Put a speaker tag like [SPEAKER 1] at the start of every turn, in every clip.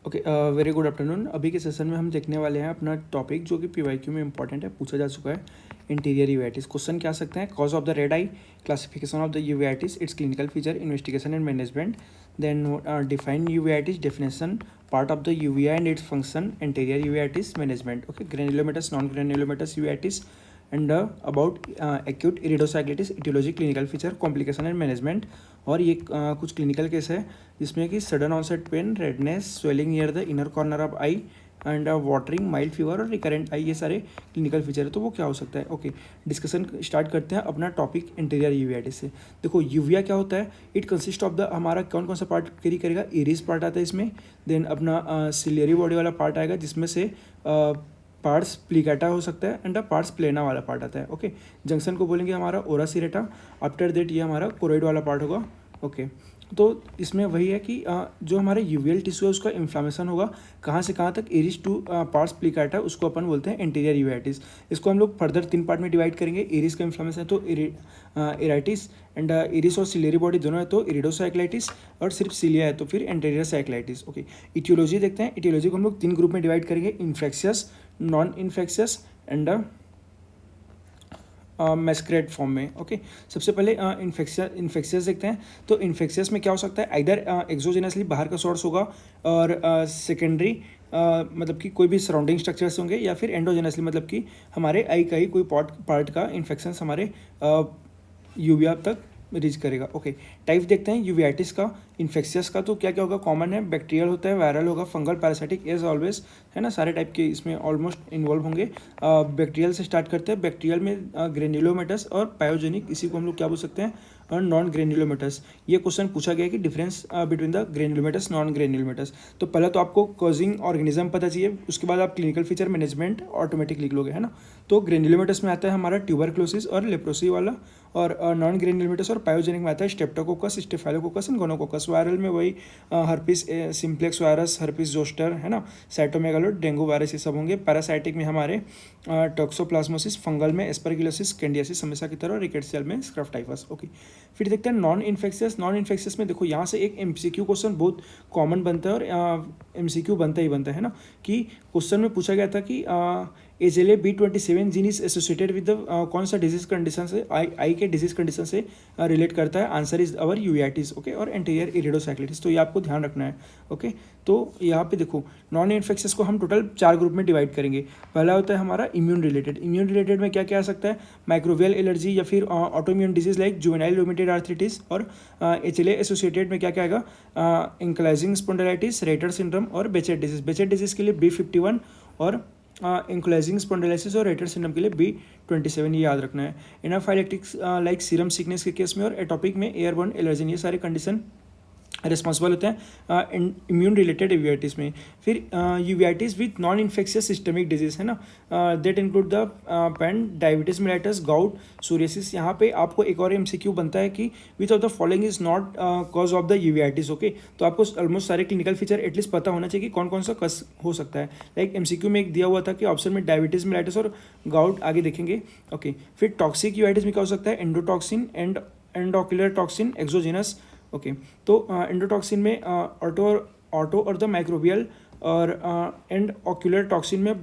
[SPEAKER 1] Okay, very good afternoon. अभी के session में हम देखने वाले हैं अपना टॉपिक जो कि पीवाईक्यू में इंपॉर्टेंट है, पूछा जा चुका है। इंटीरियर यूवीआईटीज क्वेश्चन क्या आ सकते हैं? Cause of the red eye, classification of the uveitis, its clinical feature, investigation and management, then define uveitis, definition, part of the uvea and its function, interior uveitis management, okay, granulomatous, non granulomatous uveitis, and about acute iridocyclitis, etiology, clinical feature, complication and management. और ये कुछ clinical case है जिसमें कि sudden onset pain, redness, swelling near the inner corner of eye and watering, mild fever और recurrent आई, ये सारे clinical feature है। तो वो क्या हो सकता है? ओके, डिस्कशन स्टार्ट करते हैं अपना टॉपिक इंटीरियर यूवीआईटीज से। देखो, यूविया क्या होता है? इट कंसिस्ट ऑफ द, हमारा कौन कौन सा पार्ट कैरी करेगा? इरिस पार्ट आता है इसमें, देन अपना सिलियरी बॉडी वाला पार्ट आएगा जिसमें से पार्ट्स प्लीकाटा हो सकता है एंड पार्ट्स प्लेना वाला पार्ट आता है। ओके, जंक्शन को बोलेंगे हमारा ओरा सिरेटा, आफ्टर दैट ये हमारा कोरोइड वाला पार्ट होगा। ओके, तो इसमें वही है कि जो हमारे यूवियल टिश्यू है उसका इन्फ्लामेशन होगा कहाँ से कहाँ तक? इरिस टू पार्ट्स प्लीकाटा, उसको अपन बोलते हैं इंटीरियर यूवाइटिस। इसको हम लोग फर्दर 3 पार्ट में डिवाइड करेंगे। इरिस का इन्फ्लामेशन है तो इराइटिस, एंड इरिस और सिलेरी बॉडी दोनों है तो इरिडोसाइक्लाइटिस, और सिर्फ सिलिया है तो फिर एंटीरियर साइक्लाइटिस। ओके, इटियोलॉजी देखते हैं। इटियोलॉजी को हम लोग 3 ग्रुप में डिवाइड करेंगे, infectious, non infectious and masquerade form में। ओके, सबसे पहले इन्फेक्शियस देखते हैं। तो इन्फेक्शियस में क्या हो सकता है? आइदर एक्सोजेनसली बाहर का सोर्स होगा, और सेकेंडरी मतलब कि कोई भी सराउंडिंग स्ट्रक्चर्स होंगे, या फिर एंडोजेनसली मतलब कि हमारे आई का ही कोई पार्ट का इन्फेक्शन हमारे यूविया तक रीच करेगा। ओके, टाइप देखते हैं यूवियाइटिस का, इन्फेक्शियस का। तो क्या क्या होगा? कॉमन है, बैक्टीरियल होता है, वायरल होगा, फंगल, पैरासाइटिक, एज ऑलवेज, है ना, सारे टाइप के इसमें ऑलमोस्ट इन्वॉल्व होंगे। बैक्टीरियल से स्टार्ट करते हैं। बैक्टीरियल में ग्रेन्युलोमेटस और पायोजेनिक, इसी को हम लोग क्या बोल सकते हैं? और नॉन ग्रेन्युलोमेटस। ये क्वेश्चन पूछा गया है कि डिफरेंस बिटवीन द ग्रेन्युलोमेटस, नॉन ग्रेन्युलोमेटस। तो पहले तो आपको कॉजिंग ऑर्गेनिज्म पता चाहिए, उसके बाद आप क्लिनिकल फीचर, मैनेजमेंट ऑटोमेटिक लिख लोगे, है ना। तो ग्रेन्युलोमेटस में आता है हमारा ट्यूबरक्लोसिस और लेप्रोसी वाला, और नॉन ग्रेन्युलोमेटस और पायोजेनिक में आता है streptococcus, staphylococcus and gonococcus. Viral में वही herpes simplex virus, herpes zoster, है ना, साइटोमेगालो, डेंगू वायरस, ये सब होंगे। पैरासाइटिक में हमारे टॉक्सोप्लाज्मोसिस, फंगल में एस्परगिलोसिस, कैंडियासिस, हमेशा की तरह, रिकेट्सियल में स्क्रफ टाइफस। ओके, फिर देखते हैं नॉन इन्फेक्शियस। नॉन इन्फेक्शियस में देखो, यहाँ से एक एमसीक्यू क्वेश्चन बहुत कॉमन बनता है, और एमसीक्यू बनता ही बनता है ना, कि क्वेश्चन में पूछा गया था कि एजेले B27 gene is associated with कौन सा डिजीज कंडीशन से, आई के डिजीज कंडीशन से रिलेट करता है? Answer is our uveitis. Okay, और एंटीरियर इरिडोसाइक्लिटिस। तो ये आपको ध्यान रखना है। ओके, तो यहाँ पे देखो, नॉन इन्फेक्शियस को हम टोटल 4 ग्रुप में डिवाइड करेंगे। पहला होता है हमारा इम्यून रिलेटेड। इम्यून रिलेटेड में क्या क्या आ सकता है? माइक्रोवियल एलर्जी, या फिर autoimmune disease like juvenile rheumatoid arthritis, और एचएलए एसोसिएटेड में क्या क्या आएगा? एंक्लाइजिंग स्पॉन्डिलाइटिस, रेटर सिंड्रोम और बेचेट डिजीज। बेचेट डिजीज के लिए B51, और एंक्लाइजिंग स्पॉन्डिलाइसिस और रेटर सिंड्रोम के लिए B27, ये याद रखना है। एनाफाइलेक्टिक्स लाइक सीरम सिकनेस के केस में, और एटॉपिक में एयरबोर्न एलर्जी, ये सारे कंडीशन रिस्पॉन्सिबल होते हैं इम्यून रिलेटेड यूवीआईटीज़ में। फिर uveitis with non infectious systemic disease, है ना, that include the pain, diabetes mellitus, gout, psoriasis. यहाँ पे आपको एक और एमसीक्यू बनता है कि which of the following is not cause of the uveitis. Okay, तो आपको ऑलमोस्ट सारे क्लिनिकल फीचर एटलीस्ट पता होना चाहिए कि कौन कौन सा कस हो सकता है। लाइक एमसीक्यू में एक दिया हुआ था कि ऑप्शन में डायबिटीज मेलाइटस और गाउट, आगे देखेंगे। ओके, फिर टॉक्सिक यूवीआईटीज़ में क्या हो सकता है? Endotoxin, endocular toxin, exogenous. Okay, तो एंडोटॉक्सिन में ऑटो और द माइक्रोबियल, और एंड ऑक्यूलर टॉक्सिन में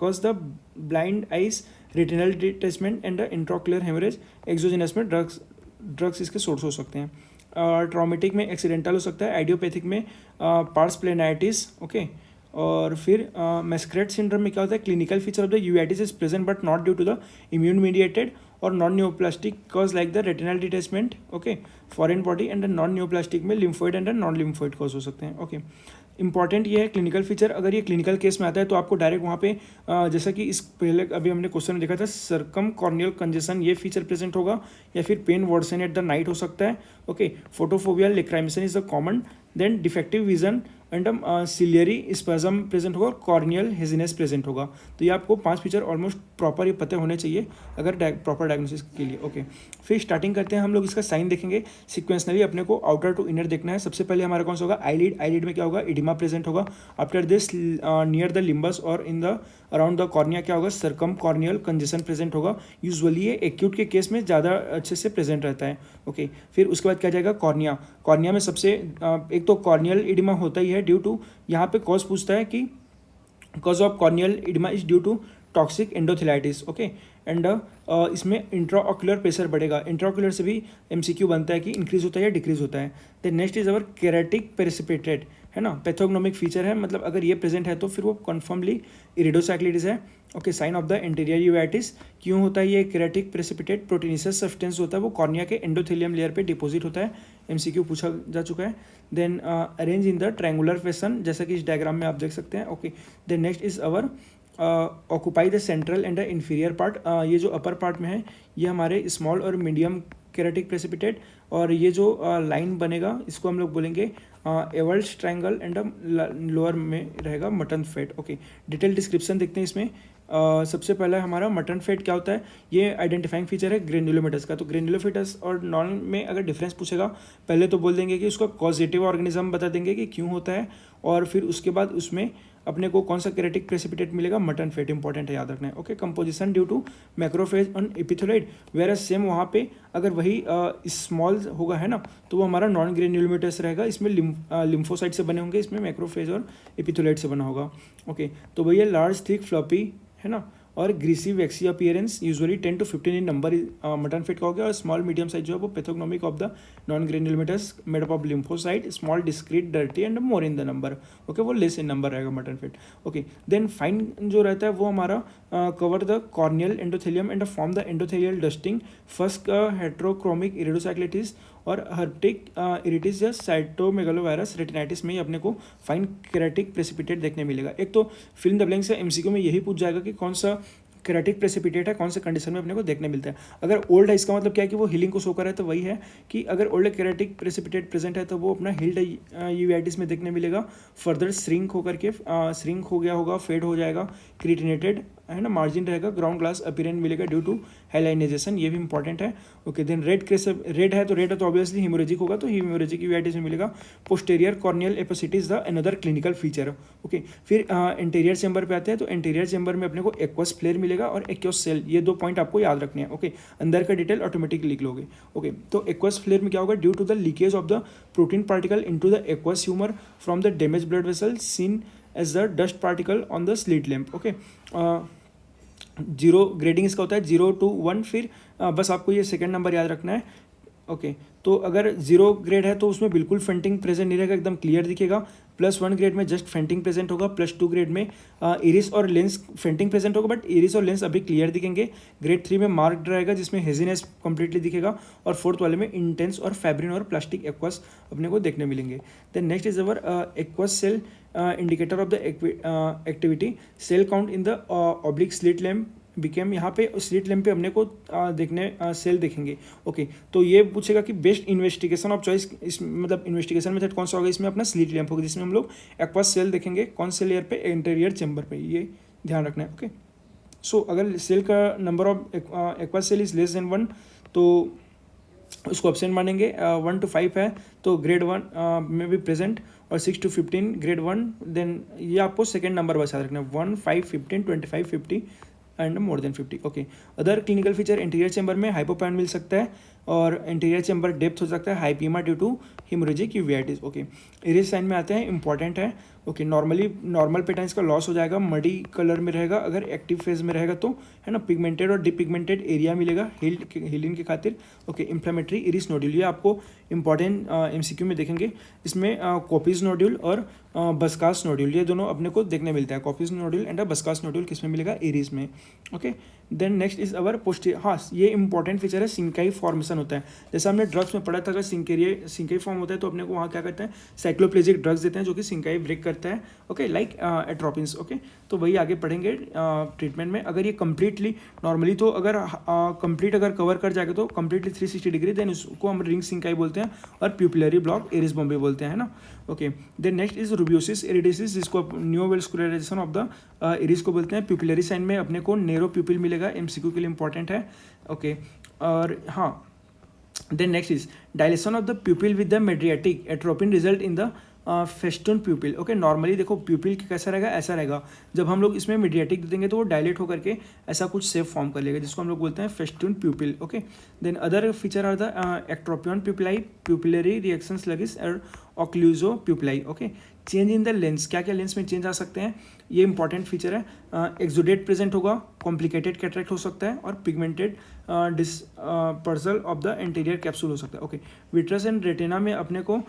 [SPEAKER 1] cause the blind eyes, retinal detachment and intraocular haemorrhage. Exogenous में ड्रग्स इसके सोर्स हो सकते हैं। ट्रॉमेटिक में एक्सीडेंटल हो सकता है। आइडियोपैथिक में पार्स प्लेनाइटिस। ओके, और फिर मैस्क्रेड सिंड्रोम में क्या होता है? Clinical feature of the uveitis is present but not due to the immune mediated और non neoplastic cause like the retinal detachment. Okay, foreign body, and non neoplastic में lymphoid and non lymphoid cause हो सकते हैं। Okay, important ये है clinical feature. अगर ये clinical case में आता है तो आपको डायरेक्ट वहाँ पे जैसा कि इस पहले अभी हमने क्वेश्चन में देखा था, सर्कम कॉर्नियल कंजेशन, ये फीचर प्रेजेंट होगा, या फिर pain worsen at the night हो सकता है। Okay, photophobia, lacrimation is the common, then defective vision and ciliary spasm present होगा, और कॉर्नियल हेजिनेस प्रेजेंट होगा। तो ये आपको 5 फीचर ऑलमोस्ट प्रॉपर ये पते होने चाहिए अगर प्रॉपर डायग्नोसिस के लिए। ओके, फिर स्टार्टिंग करते हैं हम लोग, इसका साइन देखेंगे सिक्वेंसनली, अपने को आउटर टू इनर देखना है। सबसे पहले हमारा कौन सा होगा? आईलिड। आईलिड में क्या होगा? इडिमा प्रेजेंट होगा। After this near the limbus और in the around the cornea क्या होगा? सर्कम कॉर्नियल कंजेशन प्रेजेंट होगा। यूजुअली ये एक्यूट के केस में ज़्यादा अच्छे से प्रेजेंट रहता है। ओके, फिर उसके बाद क्या जाएगा? कॉर्निया। कॉर्निया में सबसे एक तो कॉर्नियल इडिमा होता ही है, है ड्यू टू, यहाँ पे कॉज पूछता है कि cause of corneal oedema is due to toxic endothelitis, okay. And इसमें इंट्राऑक्यूलर प्रेशर बढ़ेगा, इंट्राऑक्यूलर से भी एमसीक्यू बनता है कि इंक्रीज होता है या डिक्रीज होता है। Then next is our keratic precipitate, है ना, पैथोग्नोमिक फीचर है, मतलब अगर ये प्रेजेंट है तो फिर वो कन्फर्मली इरिडोसाइक्लिटिस है, okay. Sign of the interior uveitis, क्यों होता है ये केरेटिक प्रेसिपिटेट, प्रोटीनियस सब्सटेंस होता है वो कॉर्निया के एंडोथेलियम लेयर पे डिपॉजिट होता है, एमसीक्यू पूछा जा चुका है। Then arrange in the triangular fashion, जैसा कि इस डायग्राम में आप देख सकते हैं, okay. Then next is our occupy the central and the inferior part, ये जो अपर पार्ट में है ये हमारे स्मॉल और मीडियम केरेटिक प्रेसिपिटेट, और ये जो लाइन बनेगा इसको हम लोग बोलेंगे एवल्स ट्रायंगल एंड लोअर में रहेगा mutton fat, okay. Detail description देखते हैं इसमें। सबसे पहला हमारा मटन फैट क्या होता है, ये आइडेंटिफाइंग फीचर है ग्रेन्युलोमेटस का। तो ग्रेन्युलोफिटस और नॉन में अगर डिफरेंस पूछेगा पहले तो बोल देंगे कि उसका कॉजेटिव ऑर्गेनिज्म बता देंगे कि क्यों होता है, और फिर उसके बाद उसमें अपने को कौन सा केरेटिक प्रेसिपिटेट मिलेगा, मटन फैट, इंपॉर्टेंट है याद रखना है, okay. Composition due to macrophage on epithelioid, where same वहाँ पे अगर वही स्मॉल होगा, है ना, तो वो हमारा नॉन ग्रेन्युलोमेटस रहेगा, इसमें लिम्फोसाइट से बने होंगे, इसमें मैक्रोफेज और एपिथेलॉइड से बना होगा, ओके। तो भैया लार्ज थिक फ्लॉपी, है ना, और greasy vaccine appearance, usually 10 to 15 in number mutton fit का हो गया, और स्मॉल मीडियम साइज जो है वो pathognomonic of the non granulomatous made up of lymphocyte, small discrete dirty and more in the number, okay, वो लेस इन नंबर रहेगा mutton fat, okay. Then fine जो रहता है वो हमारा cover the corneal endothelium and form the endothelial dusting, first heterochromic iridocyclitis और herpetic iritis या cytomegalovirus retinitis में ही अपने को फाइन केरेटिक प्रेसिपिटेट देखने मिलेगा। एक तो फिल्म द ब्लैंक से एमसीक्यू में यही पूछ जाएगा कि कौन सा केरेटिक प्रेसिपिटेट है, कौन से कंडीशन में अपने को देखने मिलता है। अगर ओल्ड है इसका मतलब क्या है कि वो हीलिंग को शो कर रहा है, तो वही है कि अगर ओल्ड केरेटिक प्रेसिपिटेट प्रेजेंट है तो वो अपना हील्ड यूवाइटिस में देखने मिलेगा, फर्दर श्रिंक होकर के श्रिंक हो गया होगा, फेड हो जाएगा, क्रिटिनेटेड, है ना, मार्जिन रहेगा, ग्राउंड ग्लास अपीरेंस मिलेगा ड्यू टू हेलाइनाइजेशन, ये भी इंपॉर्टेंट है, ओके। देन रेड है तो ऑब्वियसली हिमोरेजिक होगा, तो हिमोरेजिक यूवाइटिस में मिलेगा। Posterior corneal opacity is the another clinical feature, okay. फिर इंटीरियर चेंबर पे आते हैं, तो इंटीरियर चेंबर में अपने को एक्वस फ्लेयर मिलेगा और एक्वस सेल, ये दो पॉइंट आपको याद रखने हैं, ओके। अंदर का डिटेल ऑटोमेटिक लिख लोगे, ओके। तो एक्वस फ्लेयर में क्या होगा, due to the leakage of the protein particle into the aqueous humour from the damage blood vessel seen as the dust particle on the slit lamp, okay. Zero grading इसका होता है 0 to 1, फिर बस आपको ये सेकंड नंबर याद रखना है, ओके। तो अगर 0 ग्रेड है तो उसमें बिल्कुल फेंटिंग प्रेजेंट नहीं रहेगा, एकदम क्लियर दिखेगा। +1 ग्रेड में जस्ट फेंटिंग प्रेजेंट होगा, +2 ग्रेड में इरिस और लेंस फेंटिंग प्रेजेंट होगा, बट इरिस और लेंस अभी क्लियर दिखेंगे। ग्रेड 3 में मार्क्ड रहेगा जिसमें हेजीनेस कंप्लीटली दिखेगा, और 4th वाले में इंटेंस और फैब्रिन और प्लास्टिक एक्वस अपने को देखने मिलेंगे। Then next is our aqueous cell indicator of the activity, cell count in the oblique slit lamp became, यहाँ पे स्लिट लैम्प पे हमने को देखने सेल देखेंगे, ओके। तो ये पूछेगा कि बेस्ट इन्वेस्टिगेशन ऑफ चॉइस, इस मतलब इन्वेस्टिगेशन मेथड कौन सा होगा, इसमें अपना स्लिट लैम्प होगा, जिसमें हम लोग एक्वस सेल देखेंगे, कौन से लेयर पे, इंटीरियर चेंबर पे, ये ध्यान रखना है, ओके। सो अगर सेल का number of aqueous cell is less than 1 तो उसको एब्सेंट मानेंगे, 1 to 5 है तो ग्रेड 1 में भी प्रेजेंट, और 6 to 15 ग्रेड 1। देन ये आपको सेकेंड नंबर बस याद रखना है, 1, 5, 15, 25, 50 and more than 50, okay. Other clinical feature, interior chamber में हाइपोपैन मिल सकता है, और इंटीरियर चेंबर डेप्थ हो सकता है hyphaema due to haemorrhagic uveitis, okay. Iris sign में आते हैं, इंपॉर्टेंट है, ओके। नॉर्मल पेटाइंस का लॉस हो जाएगा, मडी कलर में रहेगा अगर एक्टिव फेज में रहेगा तो, है ना। पिगमेंटेड और डिपिगमेंटेड एरिया मिलेगा हीलिंग के खातिर, ओके। इन्फ्लेमेटरी इरिस नोड्यूल, ये आपको इंपॉर्टेंट एमसीक्यू में देखेंगे, इसमें कॉपीज नोड्यूल और बस्कास नोड्यूल, ये दोनों अपने को देखने मिलता है। कॉपीज नोड्यूल एंड बस्कास नोड्यूल किस में मिलेगा, इरिस में, okay. Then next is our हाँ, ये इंपॉर्टेंट फीचर है, सिंकाई फॉर्मेशन होता है। जैसे हमने ड्रग्स में पढ़ा था, अगर सिंकाई फॉर्म होता है तो अपने को वहाँ क्या करते हैं, साइक्लोप्लेजिक ड्रग्स देते हैं जो कि सिंकाई ब्रेक करता है, ओके, लाइक एट्रोपिन्स, ओके। तो वही आगे पढ़ेंगे ट्रीटमेंट में। अगर ये कम्प्लीटली नॉर्मली तो अगर कंप्लीट अगर कवर कर जाएगा तो कम्प्लीटली 360 डिग्री, देन उसको हम रिंग सिंकाई बोलते हैं, और प्यूपिलरी ब्लॉक एरिस बॉम्बे बोलते हैं, है ना, ओके। देन नेक्स्ट इज रूबियोसिस इरिडिसिस, जिसको न्यूवेल्सकुलराइजेशन ऑफ द इरिस को बोलते हैं। प्यूपिलरी साइन में अपने को नेरो प्यूपिल मिलेगा, एमसीक्यू के लिए इंपॉर्टेंट है, ओके। और हाँ, then next is dilation of the pupil with the mydriatic atropine result in the festoon pupil, okay. Normally देखो प्यूपिल कैसा रहेगा, ऐसा रहेगा, जब हम लोग इसमें मीडियाटिक देंगे तो वो डायलेट होकर के ऐसा कुछ शेप फॉर्म कर लेगा, जिसको हम लोग बोलते हैं festoon pupil, okay. Then other feature are the ectropion pupillae, pupillary reaction sluggish occlusio pupillae. Okay, change in the lens, क्या क्या लेंस में चेंज आ सकते हैं, ये इंपॉर्टेंट फीचर है। एक्सुडेट प्रेजेंट होगा, कॉम्प्लिकेटेड कैटरेक्ट हो सकता है और pigmented dispersal of the interior capsule हो सकता है। ओके, विट्रस एंड रेटिना में अपने को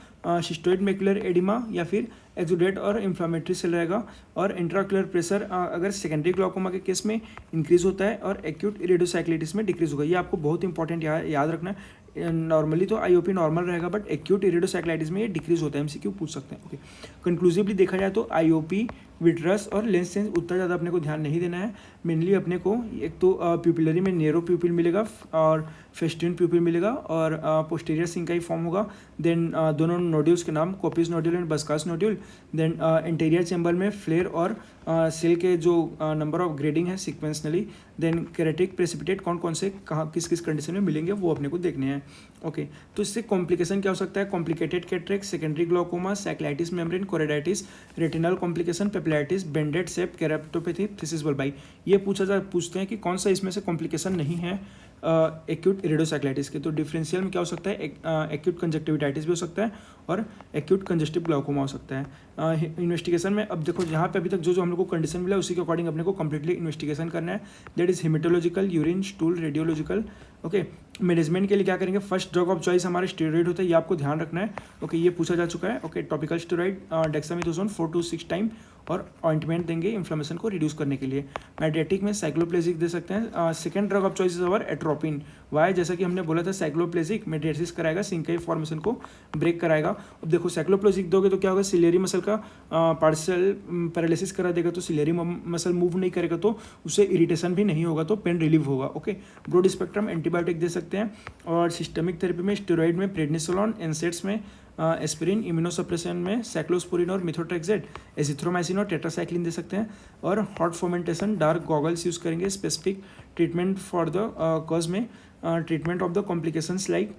[SPEAKER 1] शिस्टोइड मैकुलर एडिमा या फिर एक्सुडेट और इन्फ्लामेटरी सेल रहेगा। और इंट्राक्युलर प्रेशर अगर सेकेंडरी ग्लाउकोमा के केस में इंक्रीज होता है और एक्यूट इरिडोसाइक्लिटिस में डिक्रीज होगा। ये आपको बहुत इंपॉर्टेंट याद रखना है। नॉर्मली तो आईओपी नॉर्मल रहेगा, बट एक्यूट इरिडोसाइक्लाइटिस में ये डिक्रीज होता है, एमसीक्यू पूछ सकते हैं। ओके, कंक्लूसिवली देखा जाए तो आईओपी, विट्रस और लेंस चेंज उतना ज़्यादा अपने को ध्यान नहीं देना है। मेनली अपने को एक तो प्यूपिलरी में नेरो प्यूपिल मिलेगा और फेस्टिन प्यूपिल मिलेगा और पोस्टीरियर सिंकाई फॉर्म होगा। देन दोनों नोड्यूल्स के नाम Koeppe nodule and बस्कास nodule. Then interior chamber में फ्लेयर और सेल के जो नंबर ऑफ ग्रेडिंग है सिक्वेंसनली। देन केरेटिक प्रेसिपिटेट कौन कौन से कहाँ किस किस कंडीशन में मिलेंगे वो अपने को देखने हैं। ओके, तो इससे कॉम्प्लिकेशन क्या हो सकता है, complicated cataract, secondary glaucoma, cyclitis membrane, choroiditis, retinal complication, papillitis, banded shape, keratopathy, phthisis bulbi. ये पूछते हैं कि कौन सा इसमें से कॉम्प्लिकेशन नहीं है एक्यूट इरिडोसाइक्लाइटिस के। तो डिफरेंशियल में क्या हो सकता है, एक्यूट कंजक्टिविटाइटिस भी हो सकता है और एक्यूट कंजस्टिव ग्लाउकोमा हो सकता है। इन्वेस्टिगेशन में अब देखो यहाँ पे अभी तक जो हम लोग को कंडीशन मिला उसी के अकॉर्डिंग अपने को कंप्लीटली इन्वेस्टिगेशन करना है। That is haematological, urine, stool, radiological. Okay, management के लिए क्या करेंगे, फर्स्ट ड्रग ऑफ चॉइस हमारे स्टेरॉइड होता है, ये आपको ध्यान रखना है। ओके, ये पूछा जा चुका है। Okay, topical steroid dexamethasone 4 to 6 time और ऑइंटमेंट देंगे इन्फ्लेमेशन को रिड्यूस करने के लिए। मेडिएटिक में साइक्लोप्लेजिक दे सकते हैं। Second drug of choice is our atropine. Why, जैसा कि हमने बोला था साइक्लोप्लेजिक मेडिएसिस कराएगा, सिंकाई फॉर्मेशन को ब्रेक कराएगा। अब देखो साइक्लोप्लेजिक दोगे तो क्या होगा, सिलेरी मसल का पार्शियल पैरालिसिस करा देगा, तो सिलेरी मसल मूव नहीं करेगा तो उससे इरिटेशन भी नहीं होगा, तो पेन रिलीव होगा। ओके, ब्रॉड स्पेक्ट्रम एंटीबायोटिक दे सकते हैं। और सिस्टमिक थेरेपी में स्टेरॉइड में प्रेडनिसोलोन, एनसेट्स में एस्पिरिन, इम्यूनोसप्रेशन में साइक्लोस्पोरिन और मिथोट्रेक्सेट, एजिथ्रोमाइसिन और टेट्रासाइक्लिन दे सकते हैं। और hot fermentation dark goggles use करेंगे। Specific treatment for the cause में treatment of the complications like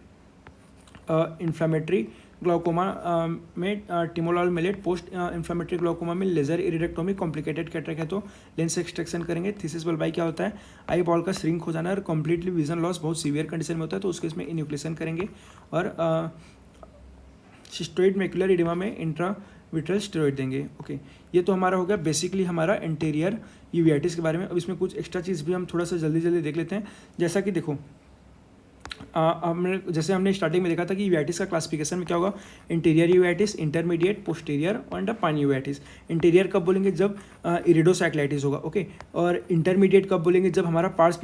[SPEAKER 1] inflammatory glaucoma में timolol maleate, post inflammatory glaucoma में लेजर इरिडेक्टोमी, कॉम्प्लिकेटेड कैटरेक्ट है तो लेंस एक्सट्रैक्शन करेंगे। थीसिस बल्बाई क्या होता है, आई बॉल का श्रिंक हो जाना और कंप्लीटली विजन लॉस बहुत सीवियर कंडीशन में होता है, तो उस केस में इन्यूक्लेशन करेंगे। और सिस्टोइड मैकुलर एडिमा में इंट्राविट्रल स्टेरॉइड देंगे। ओके, ये तो हमारा हो गया बेसिकली हमारा इंटीरियर यूवेटिस के बारे में। अब इसमें कुछ एक्स्ट्रा चीज़ भी हम थोड़ा सा जल्दी देख लेते हैं। जैसा कि देखो हमने स्टार्टिंग में देखा था कि यूवेटिस का क्लासिफिकेशन में क्या होगा, इंटीरियर यूवेटिस, इंटरमीडिएट, पोस्टीरियर और पाइन यूवेटिस। इंटीरियर कब बोलेंगे, जब इरिडोसाइक्लाइटिस होगा। ओके, और इंटरमीडिएट कब बोलेंगे, जब हमारा पार्स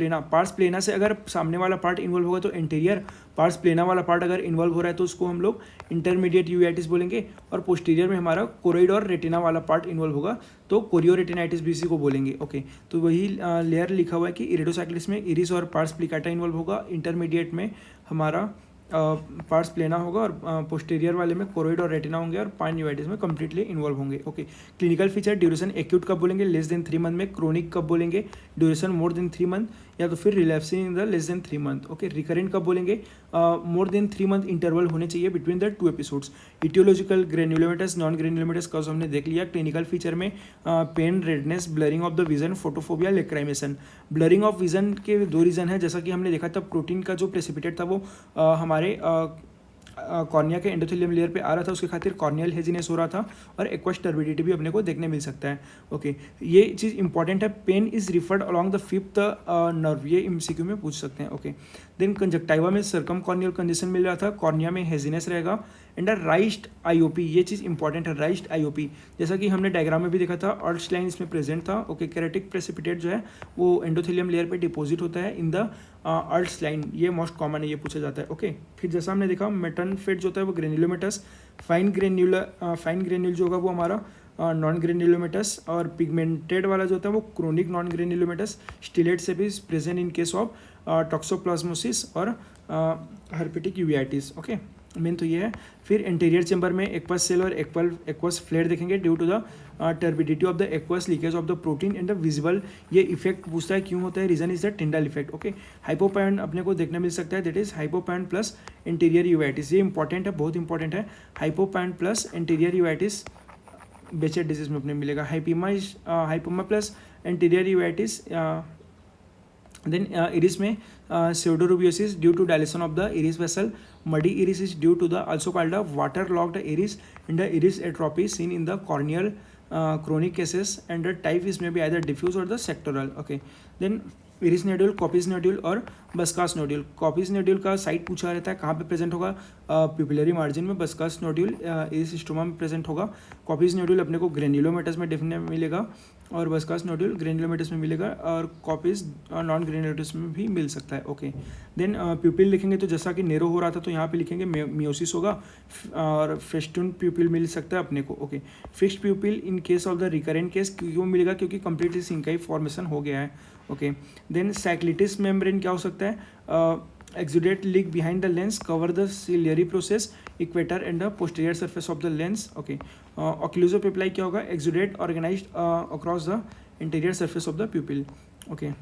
[SPEAKER 1] प्लेना से अगर सामने वाला पार्ट इन्वॉल्व होगा तो इंटीरियर, पार्स प्लेना वाला पार्ट अगर इन्वॉल्व हो रहा है तो उसको हम लोग इंटरमीडिएट यूवेटिस बोलेंगे। और पोस्टीरियर में हमारा कोरोइड और रेटिना वाला पार्ट इन्वॉल्व होगा तो कोरियोरेटिनाइटिस भी इसी को बोलेंगे। ओके, तो वही लेयर लिखा हुआ है कि इरिडोसाइक्लिस में इरिस और पार्स प्लिकाटा इन्वॉल्व होगा, इंटरमीडिएट में हमारा पार्स प्लेना होगा और पोस्टीरियर वाले में कोरोइड और रेटिना होंगे और पाइन यूवेटिस में कंप्लीटली इन्वॉल्व होंगे। Okay, clinical feature, duration acute कब बोलेंगे, लेस देन 3 मंथ में, क्रोनिक कब बोलेंगे, ड्यूरेशन मोर देन 3 मंथ, या तो फिर relapsing in the less than 3 month. Okay, recurrent कब बोलेंगे, मोर देन 3 मंथ इंटरवल होने चाहिए between the 2 episodes. Aetiological, granulomatous, non granulomatous cause हमने देख लिया। क्लिनिकल फीचर में pain, redness, blurring of the vision, photophobia, lacrimation. Blurring of vision के 2 reason है, जैसा कि हमने देखा था प्रोटीन का जो प्रेसिपिटेट था वो हमारे कॉर्निया के एंडोथेलियम लेयर पे आ रहा था, उसके खातिर कॉर्नियल हेजिनेस हो रहा था और एक्वस टर्बिडिटी भी अपने को देखने मिल सकता है। ओके, ये चीज़ इंपॉर्टेंट है। Pain is referred along the 5th nerve, ये एमसीक्यू में पूछ सकते हैं। ओके, देन कंजक्टाइवा में सर्कम कॉर्नियल कंडीशन मिल रहा था, कॉर्निया में हेजिनेस रहेगा एंड राइज्ड आईओपी, ये चीज़ इंपॉर्टेंट है, राइज्ड आईओपी, जैसा कि हमने डायग्राम में भी देखा था, अर्ट्स लाइन इसमें प्रेजेंट था। ओके, केरेटिक प्रेसिपिटेट जो है वो एंडोथेलियम लेयर पे डिपॉजिट होता है इन द अर्ट्स लाइन, ये मोस्ट कॉमन है, ये पूछा जाता है। ओके, फिर जैसा हमने देखा मेटन फेट जो होता है वो ग्रेन्युलोमेटस, फाइन ग्रेन्यूल जो होगा वो हमारा नॉन ग्रेन्युलोमेटस, और पिगमेंटेड वाला जो होता है वो क्रोनिक नॉन ग्रेन्युलोमेटस। स्टिलेट से भी present in case of toxoplasmosis और हर्पेटिक यूवेटिस। ओके, मेन तो ये है। फिर इंटीरियर चैम्बर में एक्वस सेल और एक्वस फ्लेयर देखेंगे due to the turbidity of the aqueous, leakage of the protein and the visible, ये इफेक्ट पूछता है क्यों होता है, reason is the Tyndall effect. Okay, hypopyon अपने को देखने मिल सकता है, that is hypopyon plus interior uveitis, ये इंपॉर्टेंट है, बहुत इंपॉर्टेंट है। Hypopyon plus interior uveitis Behcet disease में अपने मिलेगा। Hyphema plus interior uveitis then iris में pseudorubeosis due to dilation of the iris vessel. Muddy iris is due to the also called the water logged iris and the iris atrophy seen in the corneal chronic cases, and the type is maybe either diffuse or the sectoral. Okay, then iris nodule, copies nodule और बस्कास nodule. Copies nodule का site पूछा रहता है कहाँ पे present होगा, pupillary margin में. बस्कास nodule iris stoma में प्रेजेंट होगा. कॉपीज नोड्यूल अपने को ग्रेन्युलोमेटस में डेफिनेट मिलेगा और बस्कास नोड्यूल ग्रेन्युलोमेटस में मिलेगा और कॉपीज नॉन ग्रेन्युलोमेटस में भी मिल सकता है. ओके, देन प्यूपिल लिखेंगे तो जैसा कि नेरो हो रहा था तो यहाँ पे लिखेंगे मियोसिस होगा और फेस्टून प्यूपिल मिल सकता है अपने को. Okay, fixed प्यूपिल in case of the recurrent case क्यों मिलेगा, क्योंकि कंप्लीटली सिंकाई फॉर्मेशन हो गया है. ओके, देन साइक्लिटिस मेम्ब्रेन क्या हो सकता है, exudate leak behind the lens, cover the ciliary process, equator and the posterior surface of the lens. Okay, occlusopupilli क्या होगा, exudate organized across the interior surface of the pupil. Okay,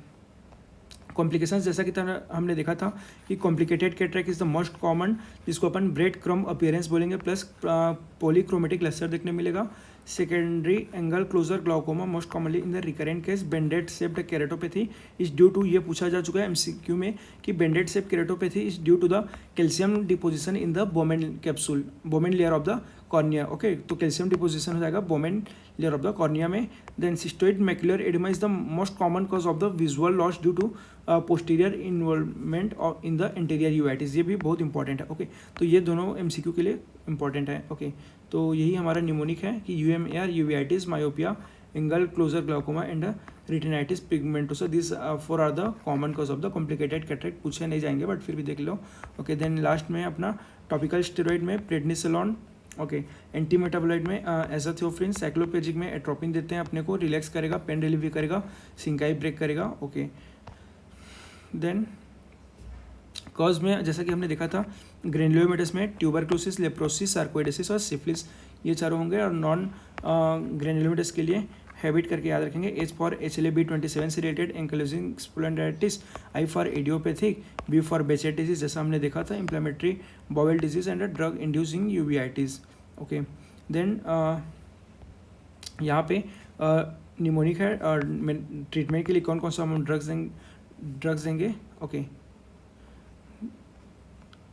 [SPEAKER 1] complications जैसा कि हमने देखा था कि complicated cataract is the most common, जिसको अपन ब्रेड क्रम अपीयरेंस बोलेंगे, प्लस पॉलीक्रोमेटिक लेसर देखने मिलेगा. Secondary angle closure glaucoma most commonly in the recurrent case. Banded shaped keratopathy is due to, ये पूछा जा चुका है एमसीक्यू में कि banded shape keratopathy is due to the calcium deposition in the Bowman capsule, Bowman layer of the cornea. Okay, तो calcium deposition हो जाएगा Bowman layer of the cornea में. Then cystoid macular oedema is the most common cause of the visual loss due to posterior involvement in the interior uveitis. ये भी बहुत important है. Okay, तो ये दोनों एमसीक्यू के लिए इंपॉर्टेंट है. ओके, तो यही हमारा निमोनिक है कि UMAR, uveitis, myopia, angle closure glaucoma and retinitis pigmentosa, this four are the common cause of the complicated cataract. पूछे नहीं जाएंगे बट फिर भी देख लो. ओके, देन लास्ट में अपना टॉपिकल स्टेरॉइड में प्रेडनिसोलोन. ओके, एंटी मेटाबोलाइट में एजाथियोफ्रिन, साइक्लोपेजिक में एट्रोपिन देते हैं अपने को, रिलैक्स करेगा, पेन रिलीव भी करेगा, सिंकाई ब्रेक करेगा. ओके, देन कॉज में जैसा कि हमने देखा था ग्रेनुलोमेटस में ट्यूबरक्लोसिस, लेप्रोसिस, सार्कोइडोसिस और सिफिलिस, ये चारों होंगे. और नॉन ग्रेनुलोमेटस के लिए हैबिट करके याद रखेंगे. एच फॉर HLA-B27 से related ankylosing spondylitis, I for idiopathic, B for Behcet disease जैसा हमने देखा था, inflammatory bowel disease and drug inducing uveitis. Okay, then यहाँ पे निमोनिक है और ट्रीटमेंट के लिए कौन कौन सा हम ड्रग्स देंगे. ओके,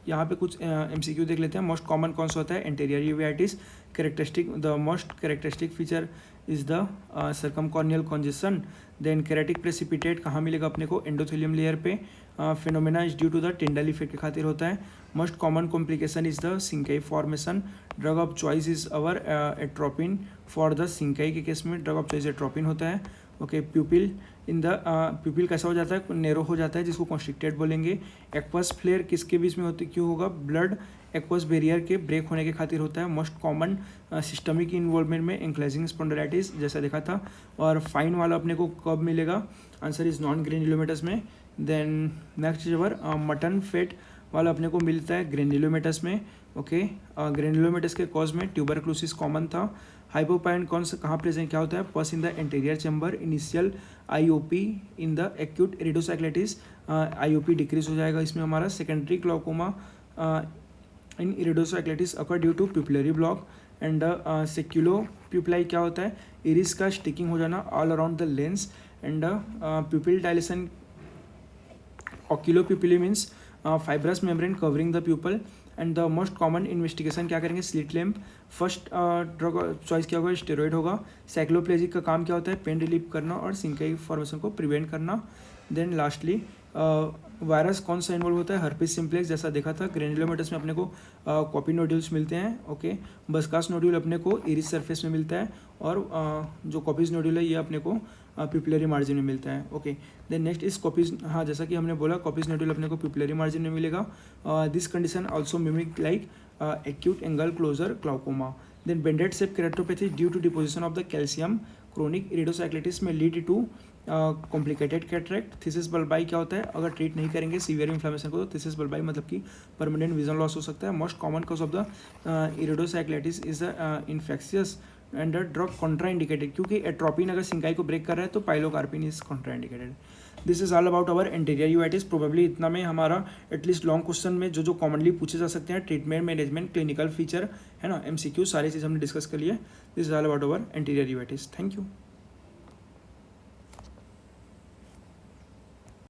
[SPEAKER 1] यहाँ पे कुछ एमसीक्यू देख लेते हैं. मोस्ट कॉमन कौन सा होता है, anterior uveitis. Characteristic, the most characteristic feature is the circumcorneal congestion. Then keratic precipitate कहाँ मिलेगा अपने को, एंडोथेलियम लेयर पे. Phenomena is due to the Tyndall effect के खातिर होता है. Most common complication is the synechiae formation. Drug of choice is our atropine. For the synechiae के केस में ड्रग ऑफ चॉइस एट्रोपिन होता है. ओके, प्यूपिल इन द प्यूपिल कैसा हो जाता है, नेरो हो जाता है, जिसको कॉन्स्ट्रिक्टेड बोलेंगे. एक्वस फ्लेयर किसके बीच में होती क्यों होगा, ब्लड एक्वस बैरियर के ब्रेक होने के खातिर होता है. मोस्ट कॉमन सिस्टमिक इन्वॉल्वमेंट में एंक्लाइजिंग स्पॉन्डिलाइटिस जैसा देखा था. और फाइन वाला अपने को कब मिलेगा, आंसर इज नॉन ग्रेन्युलोमेटस में. देन नेक्स्ट जबर मटन फेट वाला अपने को मिलता है ग्रेन्युलोमेटस में. ओके, ग्रेन्युलोमेटस के कॉज में ट्यूबरक्लोसिस कॉमन था. हाइपोपाइन कौन सा कहाँ प्रेजेंट क्या होता है, pus in the anterior chamber. Initial IOP in the acute iridocyclitis, IOP decrease हो जाएगा इसमें हमारा. Secondary glaucoma in iridocyclitis occur due to pupillary block. And seclusio pupillae क्या होता है, इरिस का स्टिकिंग हो जाना all around the lens. And pupil dilatation, occlusio pupillae means fibrous membrane covering the pupil. And the most common investigation क्या करेंगे, slit lamp. First drug choice क्या होगा, स्टेरॉइड होगा. साइक्लोप्लेजिक का काम क्या होता है, पेन रिलीव करना और सिंकाई फॉर्मेशन को प्रिवेंट करना. देन लास्टली वायरस कौन सा इन्वॉल्व होता है, हर्पिस सिम्प्लेक्स जैसा देखा था. ग्रेन्युलोमेटस में अपने को कॉपी नोड्यूल्स मिलते हैं. ओके, बस्कास नोड्यूल अपने को इरिस सरफेस में मिलता है. और जो कॉपीज नोड्यूल है ये अपने को प्यूपिलरी मार्जिन में मिलता है. ओके, देन नेक्स्ट इस कॉपीज, हाँ जैसा कि हमने बोला कॉपीज नोड्यूल अपने को प्यूपिलरी मार्जिन में मिलेगा. This condition also mimic like acute angle closure glaucoma. Then banded shape keratopathy due to deposition of the calcium chronic iridocyclitis में lead to complicated cataract. Phthisis bulbi क्या होता है, अगर treat नहीं करेंगे सीवियर इन्फ्लेमेशन को तो थीसिस बल्बाई मतलब कि परमानेंट विजन लॉस हो सकता है. Most common cause of the iridocyclitis is infectious and drug contraindicated, क्योंकि एट्रोपिन अगर सिंकाई को ब्रेक कर रहा है तो pilocarpine is contraindicated. This is all about our anterior uveitis. Probably इतना में हमारा एटलीस्ट लॉन्ग क्वेश्चन में जो कॉमनली पूछे जा सकते हैं, ट्रीटमेंट, मैनेजमेंट, क्लिनिकल फीचर है ना, एमसीक्यू, सारी चीज़ हमने डिस्कस कर लिया. This is all about our anterior uveitis. Thank you.